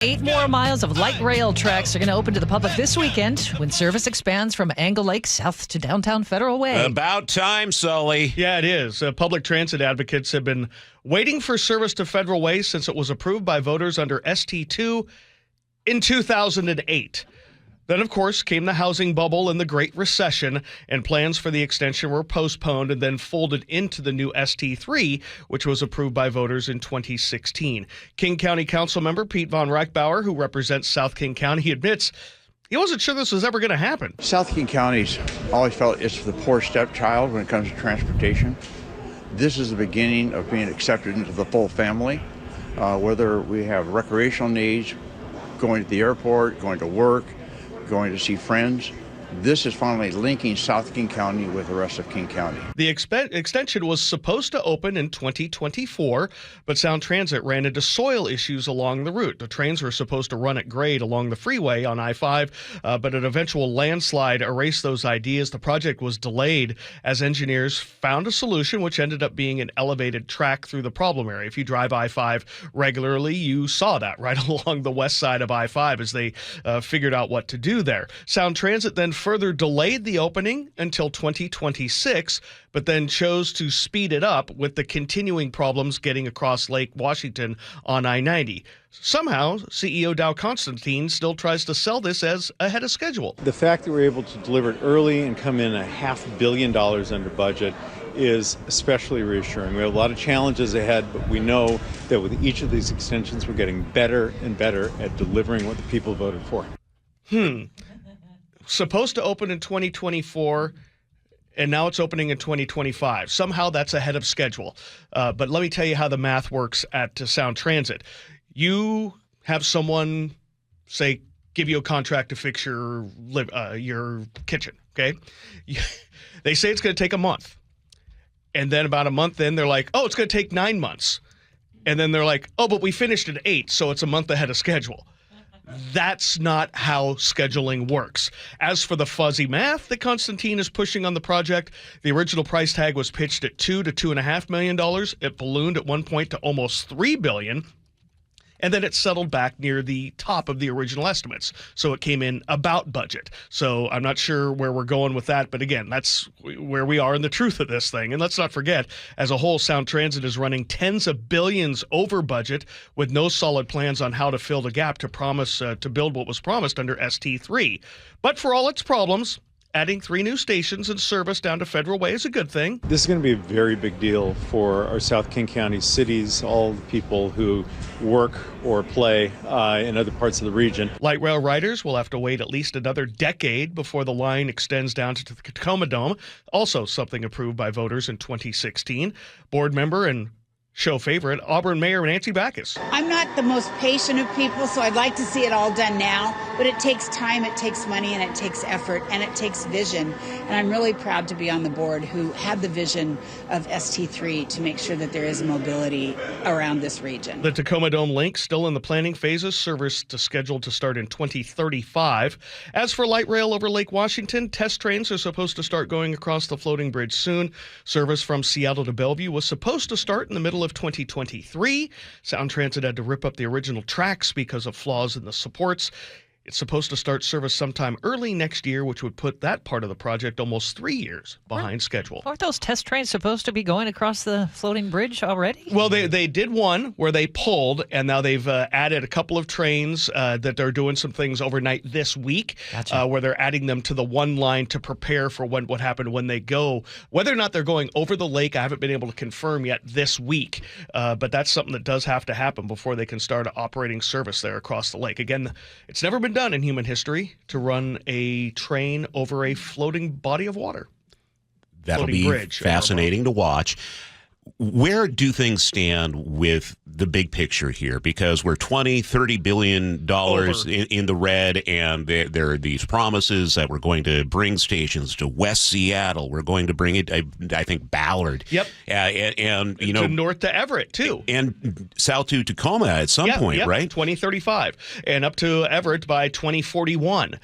8 more miles of light rail tracks are going to open to the public this weekend when service expands from Angle Lake south to downtown Federal Way. About time, Sully. Yeah, it is. Public transit advocates have been waiting for service to Federal Way since it was approved by voters under ST2 in 2008. Then, of course, came the housing bubble and the Great Recession, and plans for the extension were postponed and then folded into the new ST3, which was approved by voters in 2016. King County Council member Pete Von Reichbauer, who represents South King County, he admits he wasn't sure this was ever going to happen. South King County's always felt it's the poor stepchild when it comes to transportation. This is the beginning of being accepted into the full family, whether we have recreational needs, going to the airport, going to work, going to see friends. This is finally linking South King County with the rest of King County. The extension was supposed to open in 2024, but Sound Transit ran into soil issues along the route. The trains were supposed to run at grade along the freeway on I-5, but an eventual landslide erased those ideas. The project was delayed as engineers found a solution, which ended up being an elevated track through the problem area. If you drive I-5 regularly, you saw that right along the west side of I-5 as they figured out what to do there. Sound Transit then further delayed the opening until 2026, but then chose to speed it up with the continuing problems getting across Lake Washington on I-90. Somehow, CEO Dow Constantine still tries to sell this as ahead of schedule. The fact that we're able to deliver it early and come in $500 million under budget is especially reassuring. We have a lot of challenges ahead, but we know that with each of these extensions, we're getting better and better at delivering what the people voted for. Supposed to open in 2024, and now it's opening in 2025. Somehow that's ahead of schedule. But let me tell you how the math works at Sound Transit. You have someone, say, give you a contract to fix your kitchen, okay? They say it's going to take a month. And then about a month in, they're like, oh, it's going to take 9 months. And then they're like, oh, but we finished at 8, so it's a month ahead of schedule. That's not how scheduling works. As for the fuzzy math that Constantine is pushing on the project, the original price tag was pitched at $2 to $2.5 million. It ballooned at one point to almost $3 billion. And then it settled back near the top of the original estimates. So it came in about budget. So I'm not sure where we're going with that. But again, that's where we are in the truth of this thing. And let's not forget, as a whole, Sound Transit is running tens of billions over budget with no solid plans on how to fill the gap to build what was promised under ST3. But for all its problems, adding 3 new stations and service down to Federal Way is a good thing. This is going to be a very big deal for our South King County cities, all the people who work or play in other parts of the region. Light rail riders will have to wait at least another decade before the line extends down to the Tacoma Dome, also something approved by voters in 2016. Board member and show favorite, Auburn Mayor Nancy Backus. I'm not the most patient of people, so I'd like to see it all done now, but it takes time, it takes money, and it takes effort, and it takes vision. And I'm really proud to be on the board who had the vision of ST3 to make sure that there is mobility around this region. The Tacoma Dome link still in the planning phases, service scheduled to start in 2035. As for light rail over Lake Washington, test trains are supposed to start going across the floating bridge soon. Service from Seattle to Bellevue was supposed to start in the middle of 2023. Sound Transit had to rip up the original tracks because of flaws in the supports. It's supposed to start service sometime early next year, which would put that part of the project almost 3 years behind schedule. Aren't those test trains supposed to be going across the floating bridge already? Well, they did one where they pulled, and now they've added a couple of trains that they're doing some things overnight this week, where they're adding them to the one line to prepare for what happened when they go. Whether or not they're going over the lake, I haven't been able to confirm yet this week, but that's something that does have to happen before they can start operating service there across the lake. Again, it's never been done in human history to run a train over a floating body of water. That'll be fascinating to watch. Where do things stand with the big picture here? Because we're $20-30 billion in the red, and there are these promises that we're going to bring stations to West Seattle. We're going to bring it, I think, Ballard. Yep. And you know, to north to Everett, too. And south to Tacoma at some point, right? 2035. And up to Everett by 2041.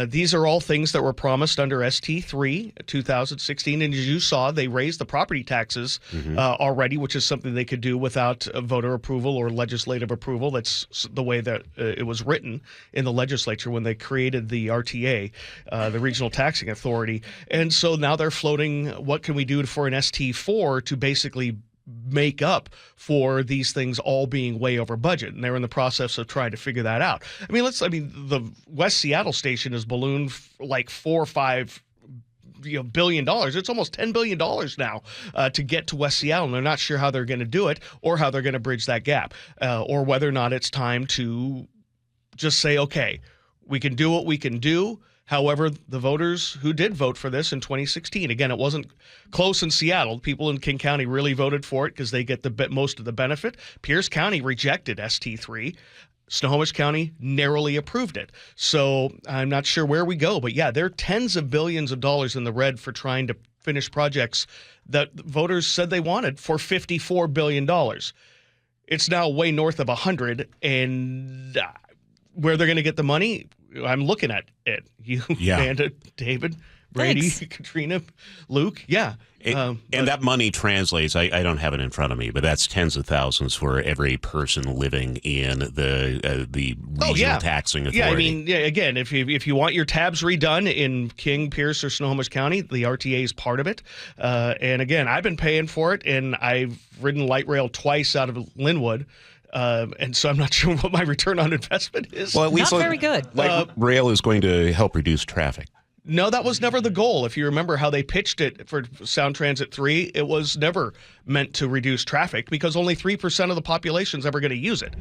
These are all things that were promised under ST3 2016. And as you saw, they raised the property taxes already, which is something they could do without voter approval or legislative approval. That's the way that it was written in the legislature when they created the RTA, the Regional Taxing Authority. And so now they're floating, what can we do for an ST4 to basically make up for these things all being way over budget, and they're in the process of trying to figure that out. I mean, the West Seattle station is ballooned like $4 or $5 billion. It's almost $10 billion now to get to West Seattle, and they're not sure how they're going to do it or how they're going to bridge that gap, or whether or not it's time to just say, okay, we can do what we can do. However, the voters who did vote for this in 2016, again, it wasn't close in Seattle. People in King County really voted for it because they get most of the benefit. Pierce County rejected ST3. Snohomish County narrowly approved it. So I'm not sure where we go. But yeah, there are tens of billions of dollars in the red for trying to finish projects that voters said they wanted for $54 billion. It's now way north of 100, and where they're going to get the money, I'm looking at it. You, Amanda, David, Brady, Thanks. Katrina, Luke. Yeah. And that money translates, I don't have it in front of me, but that's tens of thousands for every person living in the regional taxing authority. Yeah, I mean, again, if you want your tabs redone in King, Pierce, or Snohomish County, the RTA is part of it. And again, I've been paying for it, and I've ridden light rail twice out of Linwood. And so I'm not sure what my return on investment is. Well, at least Not very good. Light rail is going to help reduce traffic. No, that was never the goal. If you remember how they pitched it for Sound Transit 3, it was never meant to reduce traffic because only 3% of the population is ever going to use it.